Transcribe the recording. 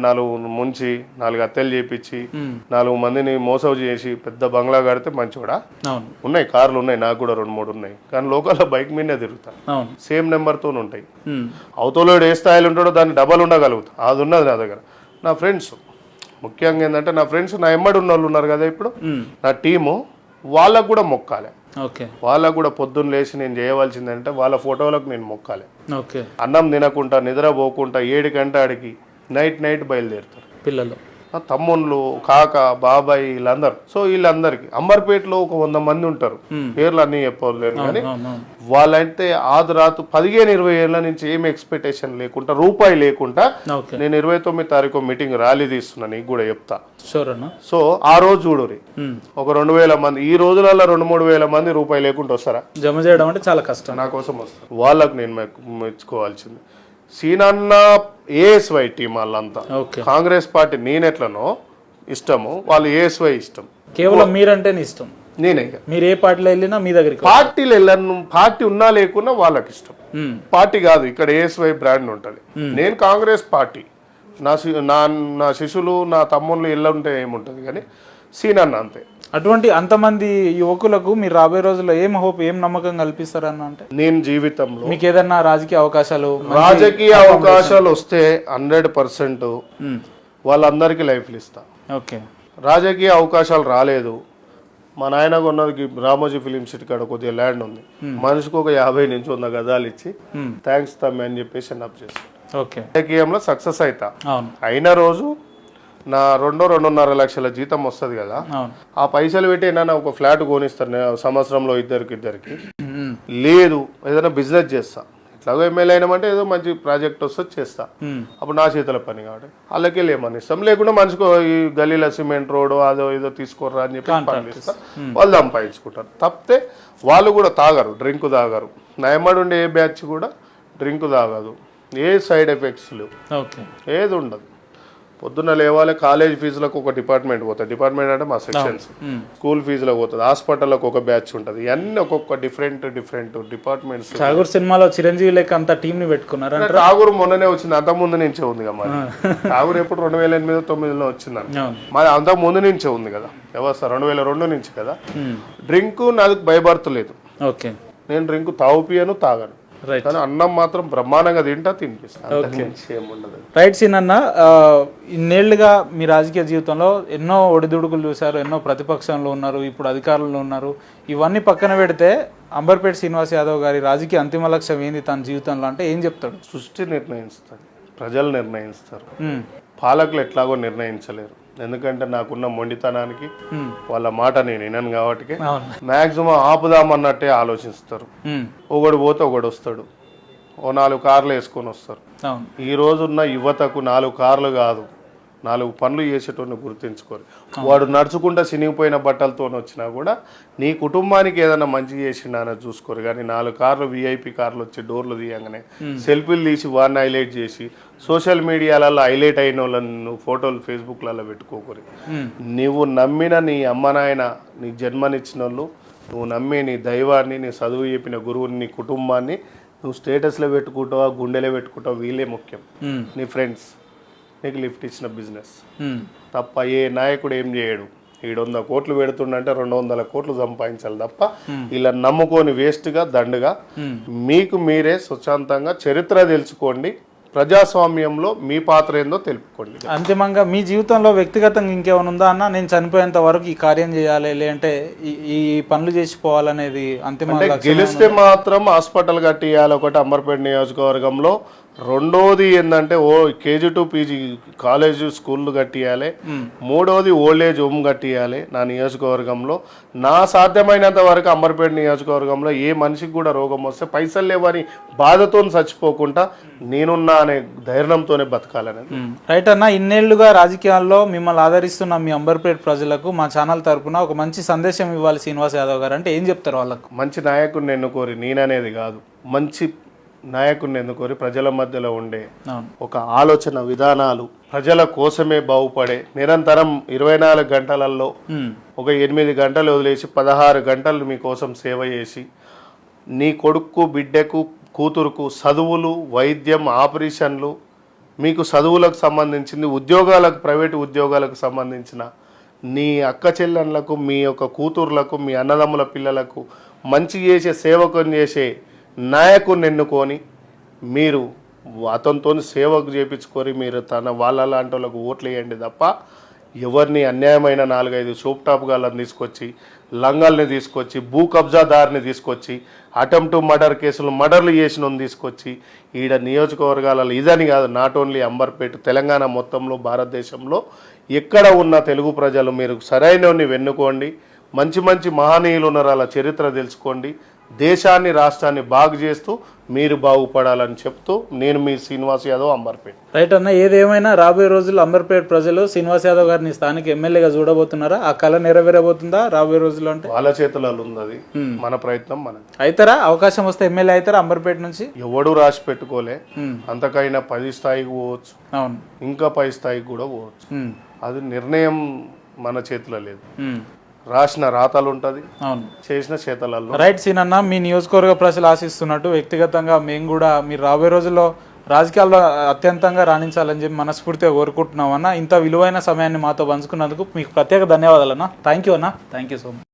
నాలుగు ముంచి 4 హత్యలు చేపించి 4 మందిని మోసం చేసి పెద్ద బంగ్లా కడితే మంచివాడా? ఉన్నాయి, కార్లు ఉన్నాయి, నాకు కూడా 2-3 ఉన్నాయి. కానీ లోకల్లో బైక్ మీదనే తిరుగుతా, సేమ్ నెంబర్తో ఉంటాయి. అవతలోడు ఏ స్థాయిలో ఉంటాడో దాన్ని డబల్ ఉండగలుగుతా, అది ఉన్నది నా దగ్గర. నా ఫ్రెండ్స్ ముఖ్యంగా ఏంటంటే నా ఫ్రెండ్స్ నా ఎమ్మడి ఉన్న వాళ్ళు ఉన్నారు కదా, ఇప్పుడు నా టీము, వాళ్ళకు కూడా మొక్కాలి. వాళ్ళకు కూడా పొద్దున్న లేచి నేను చేయవలసిందంటే వాళ్ళ ఫోటోలకు నేను మొక్కాలి. అన్నం తినకుండా నిద్రపోకుండా 7 గంటలకి నైట్ బయలుదేరుతారు పిల్లలు, తమ్ముళ్ళు, కాక, బాబాయ్, వీళ్ళందరూ. సో వీళ్ళందరికి అంబర్పేటలో ఒక 100 మంది ఉంటారు, పేర్లు అన్నీ చెప్పలేరు. కానీ వాళ్ళైతే ఆది రాత్రి 15-20 ఏళ్ల నుంచి ఏం ఎక్స్పెక్టేషన్ లేకుండా, రూపాయి లేకుండా, నేను 29వ తారీఖు మీటింగ్ ర్యాలీ తీస్తున్నా, నీకు కూడా చెప్తా. సో ఆ రోజు చూడురి, ఒక 2000 మంది, ఈ రోజులలో 2-3 వేల మంది రూపాయి లేకుండా వస్తారా? జమ చేయడం అంటే చాలా కష్టం. నా కోసం వస్తారు, వాళ్ళకు నేను మెచ్చుకోవాల్సింది. సీనన్న ఏఎస్వై టీం వాళ్ళంతా కాంగ్రెస్ పార్టీ నేనెట్లనో ఇష్టము, వాళ్ళు ఏఎస్వై ఇష్టం. కేవలం మీరంటే ఇష్టం. నేనే, మీరు ఏ పార్టీలో వెళ్ళినా మీ దగ్గరికి, పార్టీలు వెళ్ళను, పార్టీ ఉన్నా లేకున్నా వాళ్ళకి ఇష్టం. పార్టీ కాదు, ఇక్కడ ఏఎస్వై బ్రాండ్ ఉంటది. నేను కాంగ్రెస్ పార్టీ, నా శిష్యులు, నా తమ్ముళ్ళు ఇళ్ళుంటే ఏముంటది, కానీ సీనన్న అంతే. అటువంటి అంతమంది యువకులకు మీరు రాబోయే రోజుల్లో ఏం హోప్, ఏం నమ్మకం కల్పిస్తారన్న అంటే, నేను జీవితంలో మీకు ఏదన్నా రాజకీయ అవకాశాలు వస్తే 100% వాళ్ళందరికీ లైఫ్లు ఇస్తా. రాజకీయ అవకాశాలు రాలేదు, మా నాయన కొన్నది రామోజీ ఫిలిం సిటీ కాడ కొద్దిగా ల్యాండ్ ఉంది, మనిషికి ఒక 50-100 గజాలు ఇచ్చి థ్యాంక్స్ తమ్మి అని చెప్పేసి అప్ చేస్తాను. రాజకీయంలో సక్సెస్ అవుతా, అయిన రోజు నా 2-2.5 లక్షల జీతం వస్తుంది కదా, ఆ పైసలు పెట్టి ఏదైనా ఒక ఫ్లాట్ కొనిస్తాను సంవత్సరంలో ఇద్దరికి. లేదు ఏదైనా బిజినెస్ చేస్తా, ఇట్లాగో ఎమ్మెల్యే అయినామంటే ఏదో మంచి ప్రాజెక్ట్ వస్తే చేస్తా, అప్పుడు నా చేతుల పని కాబట్టి వాళ్ళకి ఏమని ఇస్తాం. లేకుండా మనిషికి ఈ గల్లీల సిమెంట్ రోడ్ అదో ఏదో తీసుకోర్రా అని చెప్పి పనులు ఇస్తా, వాళ్ళు సంపాదించుకుంటారు. తప్పితే వాళ్ళు కూడా తాగరు, డ్రింక్ తాగరు. నా ఎమ్మడి ఉండే ఏ బ్యాచ్ కూడా డ్రింక్ తాగదు, ఏ సైడ్ ఎఫెక్ట్స్ లేవు, ఏది ఉండదు. పొద్దున్న లేవాలి, కాలేజ్ ఫీజులకు ఒక డిపార్ట్మెంట్ పోతుంది, డిపార్ట్మెంట్ అంటే మా సెక్షన్స్, స్కూల్ ఫీజులకు పోతుంది, హాస్పిటల్కి ఒక బ్యాచ్ ఉంటుంది, ఇవన్నీ ఒక్కొక్క డిఫరెంట్ డిపార్ట్మెంట్స్. ఠాగూర్ సినిమాలో చిరంజీవి లెక్క అంత టీం ని పెట్టుకున్నారు. ఠాగూర్ మొన్ననే వచ్చింది, అంత ముందు నుంచే ఉంది కదా మరి. ఠాగూర్ ఎప్పుడు 2008-2009 వచ్చిందని, మరి అంత ముందు నుంచే ఉంది కదా వ్యవస్థ, 2002 నుంచి కదా. డ్రింక్ నాకు భయపడుతు లేదు, నేను డ్రింక్ తాగుపియను, తాగను, కానీ అన్నం మాత్రం బ్రహ్మాండంగా తినిపిస్తాను. రైట్ సీనన్న, ఇన్నేళ్లుగా మీ రాజకీయ జీవితంలో ఎన్నో ఒడిదుడుకులు చూశారు, ఎన్నో ప్రతిపక్షంలో ఉన్నారు, ఇప్పుడు అధికారంలో ఉన్నారు. ఇవన్నీ పక్కన పెడితే అంబర్పేట శ్రీనివాస్ యాదవ్ గారి రాజకీయ అంతిమ లక్ష్యం ఏంది తన జీవితంలో అంటే ఏం చెప్తాడు? సృష్టి నిర్ణయిస్తారు, ప్రజలు నిర్ణయిస్తారు, పాలకులు ఎట్లాగో నిర్ణయించలేరు. ఎందుకంటే నాకున్న మొండితనానికి వాళ్ళ మాట నేను వినను కాబట్టి మాక్సిమం ఆపుదామన్నట్టే ఆలోచిస్తారు. ఒకడు పోతే ఒకడు వస్తాడు, ఓ 4 కార్లు వేసుకొని వస్తారు. ఈ రోజున్న యువతకు 4 కార్లు కాదు, 4 పనులు చేసేటోని గుర్తించుకోరు. వాడు నడుచుకుంటా చినిగిపోయిన బట్టలతో వచ్చినా కూడా నీ కుటుంబానికి ఏదైనా మంచి చేసిండా అని చూసుకోరు. కానీ 4 కార్లు VIP కార్లు వచ్చి డోర్లు తీయగానే సెల్ఫీలు తీసి వాడిని హైలైట్ చేసి సోషల్ మీడియాలలో హైలైట్ అయిన వాళ్ళని ఫోటోలు ఫేస్బుక్లలో పెట్టుకోకూరి. నువ్వు నమ్మిన నీ అమ్మ నాయన, నీ జన్మనిచ్చిన వాళ్ళు, నువ్వు నమ్మే నీ దైవాన్ని, నీ చదువు చెప్పిన గురువుని, నీ కుటుంబాన్ని నువ్వు స్టేటస్లో పెట్టుకుంటావా, గుండెలో పెట్టుకుంటావా, వీళ్ళే ముఖ్యం. నీ ఫ్రెండ్స్ నీకు లిఫ్ట్ ఇచ్చిన బిజినెస్ తప్ప ఏ నాయకుడు ఏం చేయడు. 700 కోట్లు పెడుతుండంటే 200 కోట్లు సంపాదించాలి తప్ప ఇలా నమ్ముకొని వేస్ట్గా దండుగా. మీకు మీరే స్వచ్ఛందంగా చరిత్ర తెలుసుకోండి, ప్రజాస్వామ్యంలో మీ పాత్ర ఏందో తెలుపుకోండి. అంతిమంగా మీ జీవితంలో వ్యక్తిగతంగా ఇంకేమైనా ఉందా అన్న, నేను చనిపోయేంత వరకు ఈ కార్యం చేయాలి, లేదంటే ఈ పనులు చేసిపోవాలనేది అంతిమంగా? గెలిస్తే మాత్రం హాస్పిటల్ కట్టియాలి ఒకటి అంబర్పేట నియోజకవర్గంలో. రెండోది ఏంటంటే KG to PG కాలేజ్ స్కూళ్ళు కట్టియాలి. మూడోది ఓల్డ్ ఏజ్ హోమ్ కట్టియాలి నా నియోజకవర్గంలో. నా సాధ్యమైనంత వరకు అంబర్పేట నియోజకవర్గంలో ఏ మనిషికి కూడా రోగం వస్తే పైసలు లేవని బాధతో చచ్చిపోకుండా నేనున్నా అనే ధైర్యంతోనే బతకాలనేది. రైట్ అన్న, ఇన్నేళ్లుగా రాజకీయాల్లో మిమ్మల్ని ఆదరిస్తున్న మీ అంబర్పేట ప్రజలకు మా ఛానల్ తరఫున ఒక మంచి సందేశం ఇవ్వాలి శ్రీనివాస్ యాదవ్ గారు అంటే ఏం చెప్తారు వాళ్ళకు? మంచి నాయకుడిని ఎన్నుకోరి, నేననేది కాదు, మంచి నాయకుడిని ఎన్నుకోరి ప్రజల మధ్యలో ఉండే ఒక ఆలోచన విధానాలు, ప్రజల కోసమే బాగుపడే, నిరంతరం 24 గంటలలో ఒక 8 గంటలు వదిలేసి 16 గంటలు మీకోసం సేవ చేసి నీ కొడుకు, బిడ్డకు, కూతురుకు చదువులు, వైద్యం, ఆపరేషన్లు మీకు చదువులకు సంబంధించింది, ఉద్యోగాలకు, ప్రైవేటు ఉద్యోగాలకు సంబంధించిన నీ అక్క చెల్లెళ్ళకు, మీ యొక్క కూతుర్లకు, మీ అన్నదమ్ముల పిల్లలకు మంచి చేసే, సేవకుని చేసే నాయకుని ఎన్నుకొని మీరు అతనితో సేవకు చేపించుకొని మీరు వాళ్ళ లాంటి వాళ్ళకు ఓట్లు వేయండి తప్ప ఎవరిని అన్యాయమైన 4-5 సూప్ టాప్ గాళ్ళని తీసుకొచ్చి, లంగాల్ని తీసుకొచ్చి, భూ కబ్జాదారిని తీసుకొచ్చి, అటెంప్ట్ మర్డర్ కేసులు మర్డర్లు చేసిన తీసుకొచ్చి ఈడ నియోజకవర్గాలలో ఇదని కాదు, నాట్ ఓన్లీ అంబర్పేట, తెలంగాణ మొత్తంలో, భారతదేశంలో ఎక్కడ ఉన్న తెలుగు ప్రజలు మీరు సరైనవని వెన్నుకోండి. మంచి మంచి మహనీయులు ఉన్నారు, అలా చరిత్ర తెలుసుకోండి. దేశాన్ని, రాష్ట్రాన్ని బాగు చేస్తూ మీరు బాగుపడాలని చెప్తూ నేను మీ శ్రీనివాస్ యాదవ్, అంబర్పేట. రైట్ అన్న, ఏదేమైనా రాబోయే రోజుల్లో అంబర్పేట ప్రజలు శ్రీనివాస్ యాదవ్ గారిని స్థానిక ఎమ్మెల్యేగా చూడబోతున్నారా? ఆ కళ నెరవేరబోతుందా రాబోయే రోజుల్లో? అంటే వాళ్ళ చేతులలో ఉన్నది, మన ప్రయత్నం మనది. అవుతారా? అవకాశం వస్తే ఎమ్మెల్యే అవుతారా అంబర్పేట నుంచి? ఎవడు రాసి పెట్టుకోలే, అంతకైనా 10 స్థాయికి పోవచ్చు, అవును, ఇంకా 10 స్థాయికి కూడా పోవచ్చు. అది నిర్ణయం మన చేతిలో లేదు. రాసిన రాతలు ఉంటుంది, అవును, చేసిన చేతలలో. రైట్ సీన్ అన్న, మీ నియోజకవర్గ ప్రజలు ఆశిస్తున్నట్టు వ్యక్తిగతంగా మేము కూడా మీరు రాబోయే రోజుల్లో రాజకీయాల్లో అత్యంతంగా రాణించాలని చెప్పి మనస్ఫూర్తిగా కోరుకుంటున్నాం అన్న. ఇంత విలువైన సమయాన్ని మాతో పంచుకున్నందుకు మీకు ప్రత్యేక ధన్యవాదాలు అన్న. థ్యాంక్ యూ అన్న, థ్యాంక్ యూ సో మచ్.